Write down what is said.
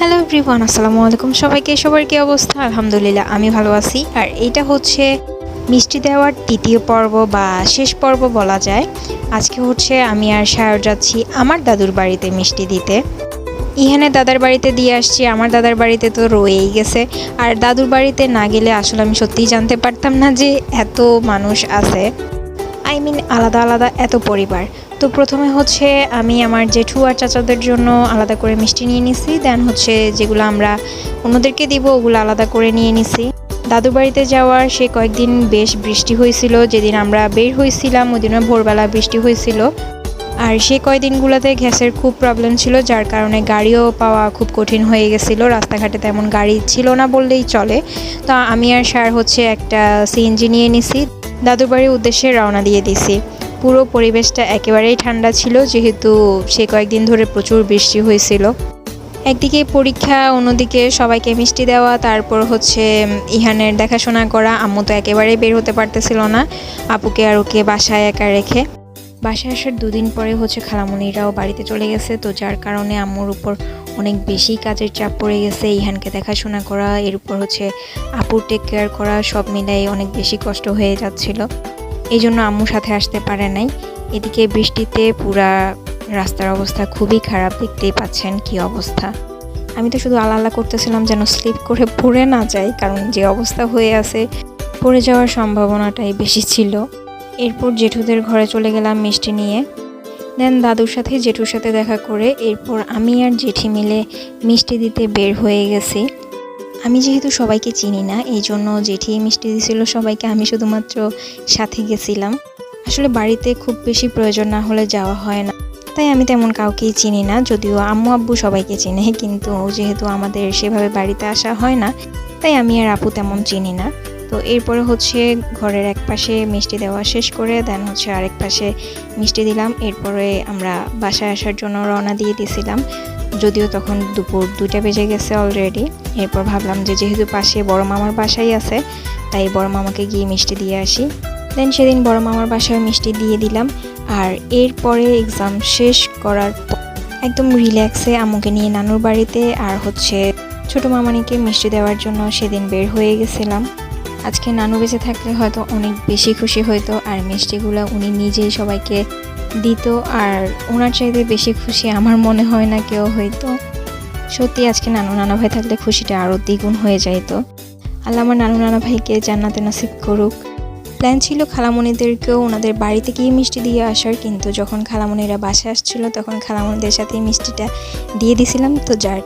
Hello everyone, আসসালামু আলাইকুম। সবার কি অবস্থা? আলহামদুলিল্লাহ আমি ভালো আছি। আর এটা হচ্ছে মিষ্টি দেওয়ার তৃতীয় পর্ব বা শেষ পর্ব বলা যায়। আজকে হচ্ছে আমি আর সায়র যাচ্ছি আমার দাদুর বাড়িতে মিষ্টি দিতে। ইহানে দাদার বাড়িতে দিয়ে আসছি, আমার দাদার বাড়িতে তো রয়েই গেছে। আর দাদুর বাড়িতে না গেলে আসলে আমি সত্যিই জানতে পারতাম না যে এত মানুষ আছে, আলাদা আলাদা এত পরিবার। তো প্রথমে হচ্ছে আমি আমার জেঠু আর চাচাদের জন্য আলাদা করে মিষ্টি নিয়ে নিছি, দেন হচ্ছে যেগুলো আমরা অন্যদেরকে দিব ওগুলো আলাদা করে নিয়ে নিছি। দাদুর বাড়িতে যাওয়ার সে কয়েকদিন বেশ বৃষ্টি হয়েছিল, যেদিন আমরা বের হয়েছিলাম ওই দিনও ভোরবেলা বৃষ্টি হয়েছিল। আর সেই কয়দিনগুলোতে গ্যাসের খুব প্রবলেম ছিল, যার কারণে গাড়িও পাওয়া খুব কঠিন হয়ে গেছিলো। রাস্তাঘাটে তেমন গাড়ি ছিল না বললেই চলে। তো আমি আর সার হচ্ছে একটা সিএনজি নিয়ে নিছি, দাদুর বাড়ির উদ্দেশ্যে রওনা দিয়ে দিছি। পুরো পরিবেশটা একেবারেই ঠান্ডা ছিল, যেহেতু সে কয়েকদিন ধরে প্রচুর বৃষ্টি হয়েছিল। একদিকে পরীক্ষা, অন্যদিকে সবাইকে মিষ্টি দেওয়া, তারপর হচ্ছে ইহানের দেখাশোনা করা। আম্মু তো একেবারেই বের হতে পারতেছিল না আপুকে আর ওকে বাসায় একা রেখে। বাসায় আসার দুদিন পরে হচ্ছে খালামণিরাও বাড়িতে চলে গেছে, তো যার কারণে আম্মুর উপর অনেক বেশি কাজের চাপ পড়ে গেছে। ইহানকে দেখাশোনা করা, এর উপর হচ্ছে আপুর টেক কেয়ার করা, সব মিলাই অনেক বেশি কষ্ট হয়ে যাচ্ছিল। এই জন্য আম্মুর সাথে আসতে পারে নাই। এদিকে বৃষ্টিতে পুরা রাস্তার অবস্থা খুবই খারাপ, দেখতেই পাচ্ছেন কি অবস্থা। আমি তো শুধু আল্লাহ করতেছিলাম যেন স্লিপ করে পড়ে না যাই, কারণ যে অবস্থা হয়ে আছে পড়ে যাওয়ার সম্ভাবনাটাই বেশি ছিল। এরপর জেঠুদের ঘরে চলে গেলাম মিষ্টি নিয়ে, দেন দাদুর সাথে জেঠুর সাথে দেখা করে এরপর আমি আর জেঠি মিলে মিষ্টি দিতে বের হয়ে গেছি। আমি যেহেতু সবাইকে চিনি না, এই জন্য জেঠি মিষ্টি দিছিল সবাইকে, আমি শুধুমাত্র সাথে গেছিলাম। আসলে বাড়িতে খুব বেশি প্রয়োজন না হলে যাওয়া হয় না, তাই আমি তেমন কাউকেই চিনি না। যদিও আম্মু আব্বু সবাইকে চিনে, কিন্তু যেহেতু আমাদের সেভাবে বাড়িতে আসা হয় না, তাই আমি আর আপু তেমন চিনি না। তো এরপরে হচ্ছে ঘরের এক পাশে মিষ্টি দেওয়া শেষ করে দেন হচ্ছে আরেক পাশে মিষ্টি দিলাম। এরপরে আমরা বাসায় আসার জন্য রওনা দিয়ে দিয়েছিলাম, যদিও তখন দুপুর 2টা বেজে গেছে অলরেডি। এরপর ভাবলাম যে যেহেতু পাশে বড় মামার বাসাই আছে, তাই বড় মামাকে গিয়ে মিষ্টি দিয়ে আসি। দেন সেদিন বড় মামার বাসায় মিষ্টি দিয়ে দিলাম। আর এরপরে এক্সাম শেষ করার একদম রিল্যাক্সে আম্মুকে নিয়ে নানুর বাড়িতে আর হচ্ছে ছোটো মামানিকে মিষ্টি দেওয়ার জন্য সেদিন বের হয়ে গেছিলাম। আজকে নানু বেঁচে থাকলে হয়তো অনেক বেশি খুশি হইতো, আর মিষ্টিগুলো উনি নিজেই সবাইকে দিত, আর ওনার চাইতে বেশি খুশি আমার মনে হয় না কেউ হইতো। সত্যি আজকে নানু নানা ভাই থাকলে খুশিটা আরও দ্বিগুণ হয়ে যাইতো। আল্লাহ আমার নানু নানা ভাইকে জান্নাতে নসিব করুক। প্ল্যান ছিল খালামণিদেরকেও ওনাদের বাড়িতে গিয়ে মিষ্টি দিয়ে আসার, কিন্তু যখন খালামণিরা বাসায় আসছিল তখন খালামণিদের সাথে মিষ্টিটা দিয়ে দিছিলাম। তো যার